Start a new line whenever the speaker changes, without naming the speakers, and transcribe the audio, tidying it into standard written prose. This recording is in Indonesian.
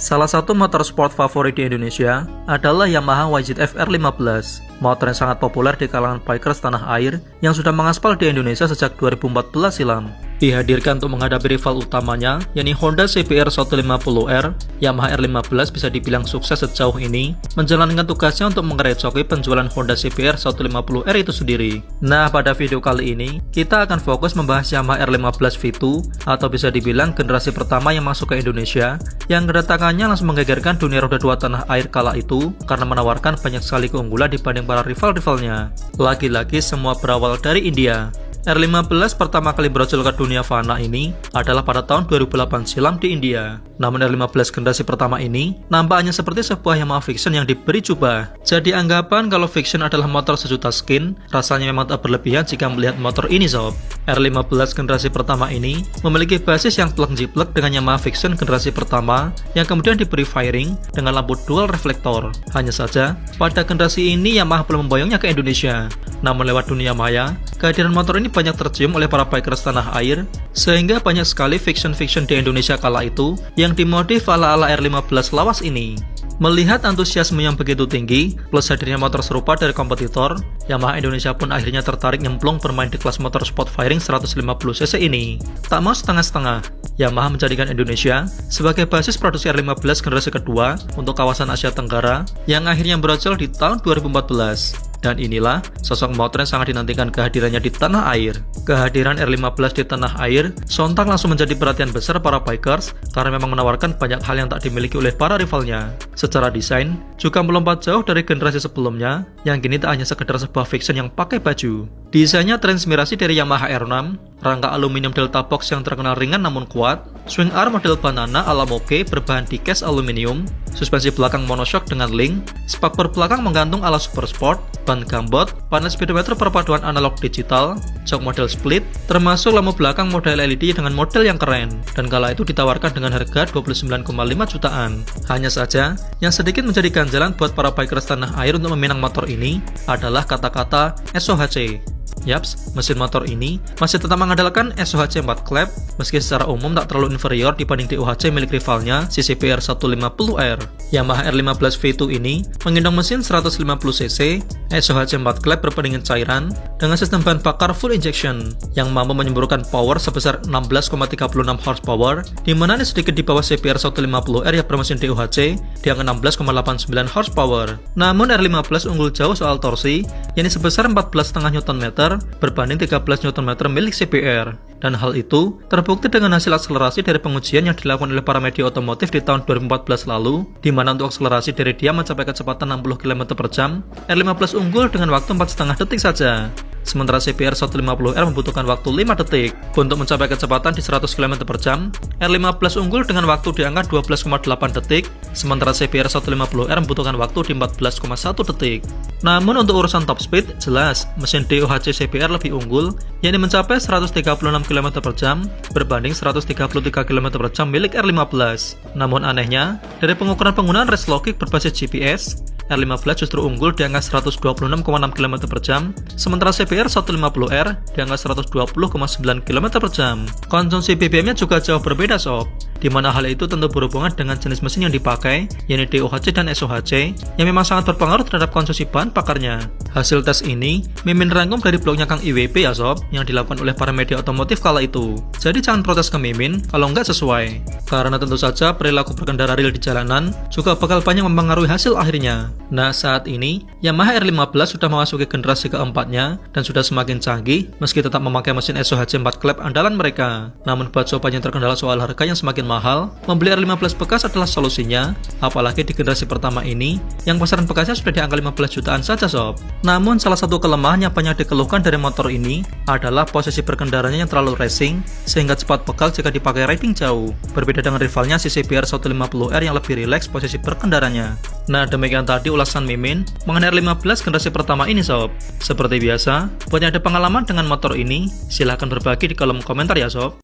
Salah satu motorsport favorit di Indonesia adalah Yamaha YZF R15, motor yang sangat populer di kalangan bikers tanah air yang sudah mengaspal di Indonesia sejak 2014 silam. Dihadirkan untuk menghadapi rival utamanya, yakni Honda CBR 150R, Yamaha R15 bisa dibilang sukses sejauh ini, menjalankan tugasnya untuk mengerecoki penjualan Honda CBR 150R itu sendiri. Nah, pada video kali ini, kita akan fokus membahas Yamaha R15 V2, atau bisa dibilang generasi pertama yang masuk ke Indonesia, yang kedatangannya langsung menggegerkan dunia roda 2 tanah air kala itu, karena menawarkan banyak sekali keunggulan dibanding para rival-rivalnya. Lagi-lagi semua berawal dari India. R15 pertama kali brojol ke dunia fana ini adalah pada tahun 2008 silam di India. Namun R15 generasi pertama ini nampaknya seperti sebuah Yamaha Vixion yang diberi jubah. Jadi anggapan kalau Vixion adalah motor sejuta skin, rasanya memang tak berlebihan jika melihat motor ini sob. R15 generasi pertama ini memiliki basis yang plug-jiplek dengan Yamaha Vixion generasi pertama yang kemudian diberi fairing dengan lampu dual reflektor. Hanya saja, pada generasi ini Yamaha belum memboyongnya ke Indonesia. Namun lewat dunia maya, kehadiran motor ini banyak tercium oleh para bikers tanah air, sehingga banyak sekali Vixion di Indonesia kala itu yang dimodif ala-ala R15 lawas ini. Melihat antusiasme yang begitu tinggi, plus hadirnya motor serupa dari kompetitor, Yamaha Indonesia pun akhirnya tertarik nyemplung bermain di kelas motor sport fairing 150cc ini. Tak mau setengah-setengah, Yamaha menjadikan Indonesia sebagai basis produksi R15 generasi kedua untuk kawasan Asia Tenggara, yang akhirnya brojol di tahun 2014. Dan inilah sosok motor yang sangat dinantikan kehadirannya di tanah air. Kehadiran R15 di tanah air sontak langsung menjadi perhatian besar para bikers karena memang menawarkan banyak hal yang tak dimiliki oleh para rivalnya. Secara desain, juga melompat jauh dari generasi sebelumnya, yang kini tak hanya sekedar sebuah Vixion yang pakai baju. Desainnya terinspirasi dari Yamaha R6, rangka aluminium delta box yang terkenal ringan namun kuat, swing arm model banana ala moke berbahan diecast aluminium, suspensi belakang monoshock dengan link, spakbor belakang menggantung ala super sport, ban gambot, panel speedometer perpaduan analog digital, jok model split, termasuk lampu belakang model LED dengan model yang keren, dan kala itu ditawarkan dengan harga 29,5 jutaan. Hanya saja, yang sedikit menjadi ganjalan buat para bikers tanah air untuk meminang motor ini adalah kata-kata SOHC. Yaps, mesin motor ini masih tetap mengandalkan SOHC 4 klep, meski secara umum tak terlalu inferior dibanding DOHC milik rivalnya CBR 150R. Yamaha R15 V2 ini menggendong mesin 150cc, SOHC 4 klep berpendingin cairan, dengan sistem bahan bakar full injection, yang mampu menyemburkan power sebesar 16,36 horsepower, dimana ini sedikit di bawah CBR 150R yang bermesin DOHC di angka 16,89 horsepower. Namun R15 unggul jauh soal torsi, yakni sebesar 14,5 Nm berbanding 13 Nm milik CBR, dan hal itu terbukti dengan hasil akselerasi dari pengujian yang dilakukan oleh para media otomotif di tahun 2014 lalu, di mana untuk akselerasi dari dia mencapai kecepatan 60 km/jam, R15 unggul dengan waktu 4,5 detik saja. Sementara CBR 150R membutuhkan waktu 5 detik. Untuk mencapai kecepatan di 100 km/jam, R15 unggul dengan waktu di angka 12,8 detik, sementara CBR 150R membutuhkan waktu di 14,1 detik. Namun untuk urusan top speed, jelas mesin DOHC CBR lebih unggul, yakni mencapai 136 km/jam berbanding 133 km/jam milik R15. Namun anehnya, dari pengukuran penggunaan race logik berbasis GPS, R15 justru unggul di angka 126,6 km/jam, sementara CBR 150R di angka 120,9 km/jam. Konsumsi BBM-nya juga jauh berbeda sob, di mana hal itu tentu berhubungan dengan jenis mesin yang dipakai, yakni DOHC dan SOHC, yang memang sangat berpengaruh terhadap konsumsi bahan bakarnya. Hasil tes ini Mimin rangkum dari blognya Kang IWP ya sob, yang dilakukan oleh para media otomotif kala itu. Jadi jangan protes ke Mimin kalau nggak sesuai, karena tentu saja perilaku berkendara real di jalanan juga bakal banyak mempengaruhi hasil akhirnya. Nah, saat ini Yamaha R15 sudah memasuki generasi keempatnya dan sudah semakin canggih meski tetap memakai mesin SOHC 4 klep andalan mereka. Namun buat sobat yang terkendala soal harga yang semakin mahal, membeli R15 bekas adalah solusinya, apalagi di generasi pertama ini yang pasaran bekasnya sudah di angka 15 jutaan saja sob. Namun salah satu kelemahan yang banyak dikeluhkan dari motor ini adalah posisi berkendaranya yang terlalu racing sehingga cepat pegal jika dipakai riding jauh. Berbeda dengan rivalnya CBR 150R yang lebih rileks posisi berkendaranya. Nah, demikian tadi ulasan Mimin mengenai R15 generasi pertama ini sob. Seperti biasa, buat yang ada pengalaman dengan motor ini, silahkan berbagi di kolom komentar ya sob.